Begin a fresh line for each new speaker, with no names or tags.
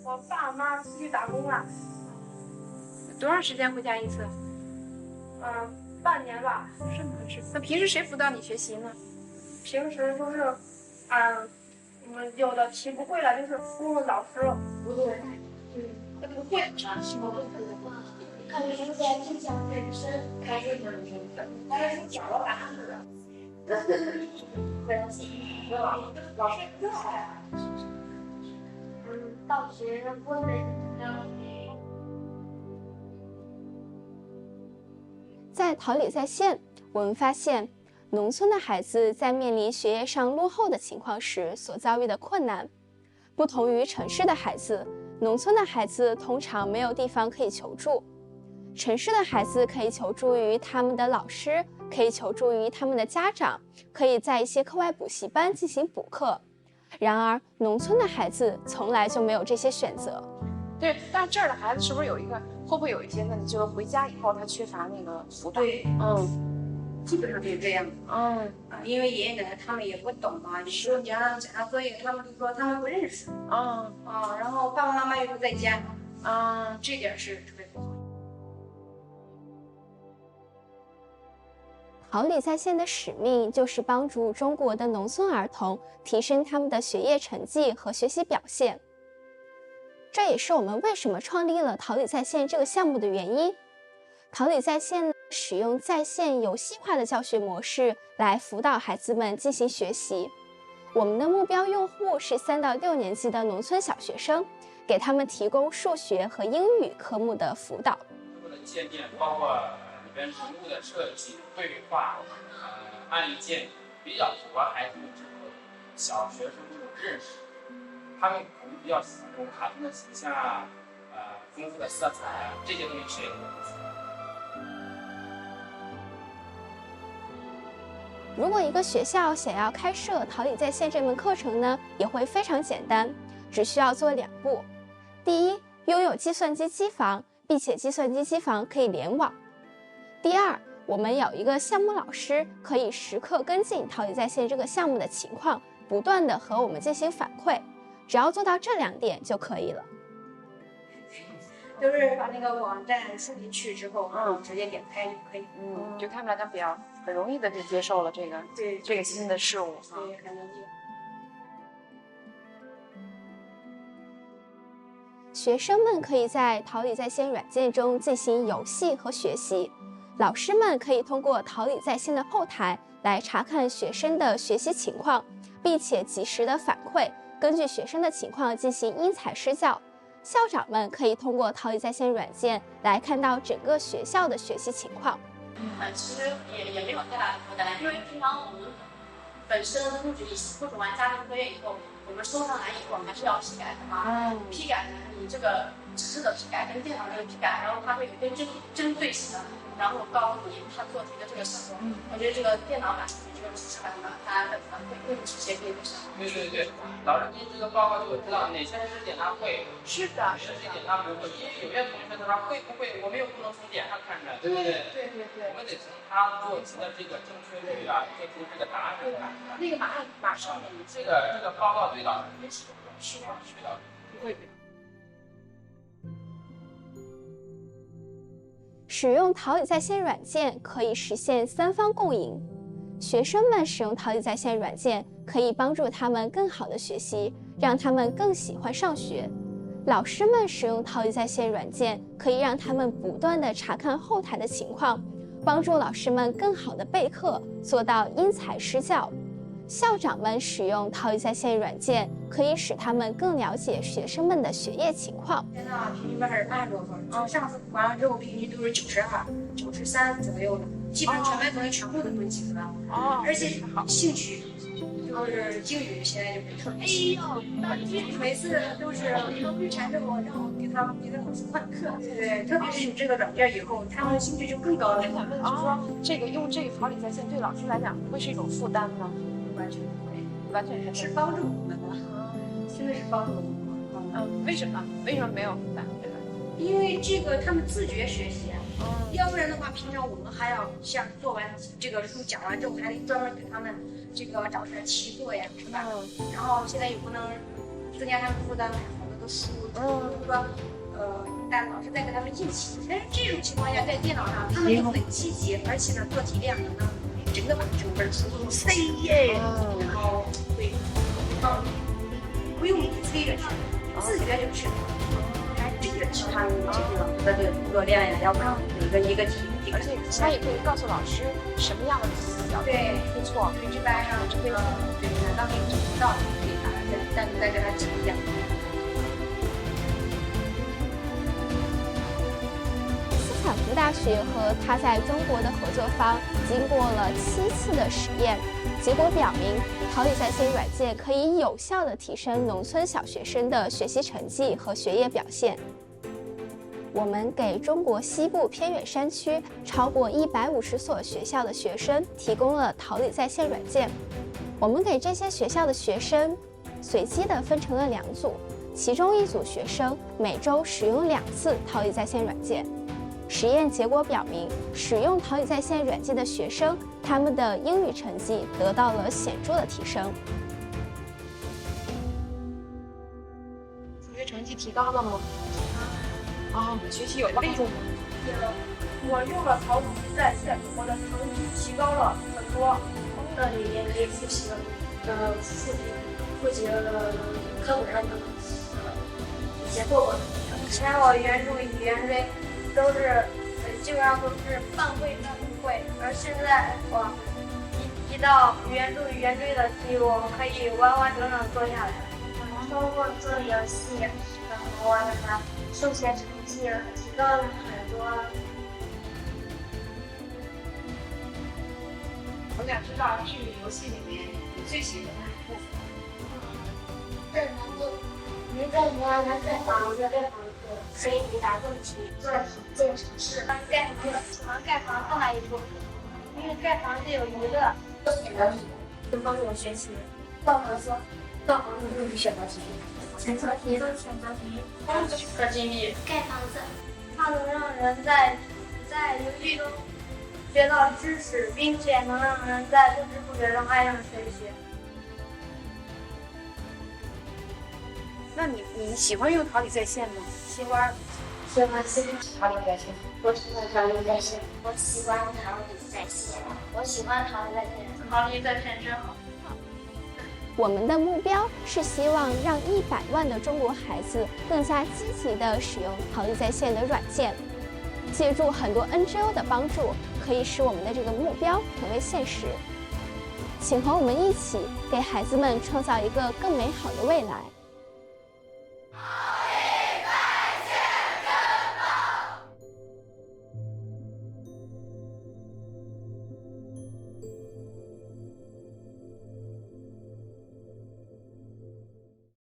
我爸妈出去打工了。
多长时间回家一次？
半年吧。
是吗？是。那平时谁辅导你学习呢？
平时就是，有的题不会了，就是问问老师。不对，他不会啥题目都不会。看你是在印象最深，还是讲了答案的。老师不好呀。到学不能。
在桃李在线，我们发现，农村的孩子在面临学业上落后的情况时所遭遇的困难，不同于城市的孩子，农村的孩子通常没有地方可以求助。城市的孩子可以求助于他们的老师，可以求助于他们的家长，可以在一些课外补习班进行补课。然而，农村的孩子从来就没有这些选择。
对，但这儿的孩子是不是会不会有一些问题，就是回家以后他缺乏那个辅导？
对，基本上就是这样。因为爷爷奶奶他们也不懂嘛，你说你让讲作业，他们就说他们不认识。然后爸爸妈妈又不在家。这点是特别不好。
桃李在线的使命就是帮助中国的农村儿童提升他们的学业成绩和学习表现。这也是我们为什么创立了桃李在线这个项目的原因。桃李在线使用在线游戏化的教学模式来辅导孩子们进行学习。我们的目标用户是3到6年级的农村小学生，给他们提供数学和英语科目的辅导。
界面包括里边人物的设计、绘画、案例建议，比较符合孩子们这种小学生这种认识。他们可能比较喜欢这种卡通的形象啊，丰富的色彩啊，这些东西是也很不错。
如果一个学校想要开设桃李在线这门课程呢，也会非常简单，只需要做2步。第一，拥有计算机机房，并且计算机机房可以联网。第二，我们有一个项目老师，可以时刻跟进桃李在线这个项目的情况，不断的和我们进行反馈。只要做到这2点就可以了。
就是把那个网站输进去之后，直接点开就可以。
对他们来讲比较很容易的就接受了这个新的事物。
对，很容易。
学生们可以在桃李在线软件中进行游戏和学习，老师们可以通过桃李在线的后台来查看学生的学习情况，并且及时的反馈，根据学生的情况进行因材施教。校长们可以通过桃李在线软件来看到整个学校的学习情况。
其实也没有太大的负担，因为平常我们本身布置完家庭作业以后，我们收上来以后还是要批改的嘛。批改呢，你这个纸质的批改跟电脑这个批改，然后它会有一个针对性的，然后告诉你他做题的这个效果。我觉得这个电脑版比这个纸质版的它的反馈更直接，更有效。
对，老师，您这个报告就我知道哪些是点他会，
是的，
哪些是点他不会，因为有些同学他会不会，我们又不能从点上看出来，对不对？
对。
我们得从他做题的这个正确率啊，做题的这个答案上看出来。
那个马上
这个报告对老师没起作用，是吧？是的，
不会。
使用桃李在线软件可以实现3方共赢。学生们使用桃李在线软件可以帮助他们更好的学习，让他们更喜欢上学。老师们使用桃李在线软件可以让他们不断的查看后台的情况，帮助老师们更好的备课，做到因材施教。校长们使用桃李在线软件可以使他们更了解学生们的学业情况。
现在平均分是80多分，上次完了之后平均都是92、93左右的，基本上全班同学全部都及格了。而且兴趣就是英语现在就是特别喜欢。每次都是缠着我让我给他老师换课。对，特别是有这个软件以后，他们的兴趣就更高了。
就说这个用这个桃李在线对老师来讲会是一种负担吗？
完全不会，
完全
是帮助我们的，真的是帮助我们。
为什么没有负担？
因为这个他们自觉学习，要不然的话，平常我们还要像做完这个书讲完之后，还得专门给他们这个找点题做呀，是吧？然后现在也不能增加他们负担，好多个书，是吧？但老师在跟他们一起。但是这种情况下，在电脑上他们就很积极，而且呢，做题量呢，真的把整本书都塞耶，然后会，不用你催着去，自觉就去。这个其他这个老师的这个工作量呀，要不然一个题，
而且他也可以告诉老师什么样的题比较
对
出错，
对这班上这个对难道没有知道，可以把它单独再给他讲一讲。
斯坦福大学和他在中国的合作方经过了7次的实验，结果表明，桃李在线软件可以有效地提升农村小学生的学习成绩和学业表现。我们给中国西部偏远山区超过150所学校的学生提供了桃李在线软件。我们给这些学校的学生随机地分成了2组，其中一组学生每周使用2次桃李在线软件。实验结果表明，使用桃李在线软件的学生，他们的英语成绩得到了显著的提升。
数学成绩提高了吗？学习有帮助吗？
我用了桃李在线，我的成绩提高了很多。
那里面可以复习了课本上的一些做过的。以前我原著与原锥都是基本上都是半会半不会，而现在我一到原著与原锥的题，我可以完完整整做下来。通过做游戏，我的数学成绩提高了很多。
我想知道这个游戏里面你最喜欢哪一部分？
这能够您在家能盖房子，可以回答问题，做题建城市。盖房子，喜欢盖房子那一部分，因为盖房子有娱乐，能帮助我学习。造房子就是选择题，选择题，科技力，盖房子，它能让人在游戏中学到知识，并且能让人在不知不觉中爱上学习。
那你喜欢用桃李在线吗？
喜欢
桃李在线。
我喜欢桃李在线。我喜欢桃李在线。我喜欢桃李在线。桃李在线真好。
我们的目标是希望让100万的中国孩子更加积极地使用桃李在线的软件。借助很多 NGO 的帮助，可以使我们的这个目标成为现实。请和我们一起给孩子们创造一个更美好的未来。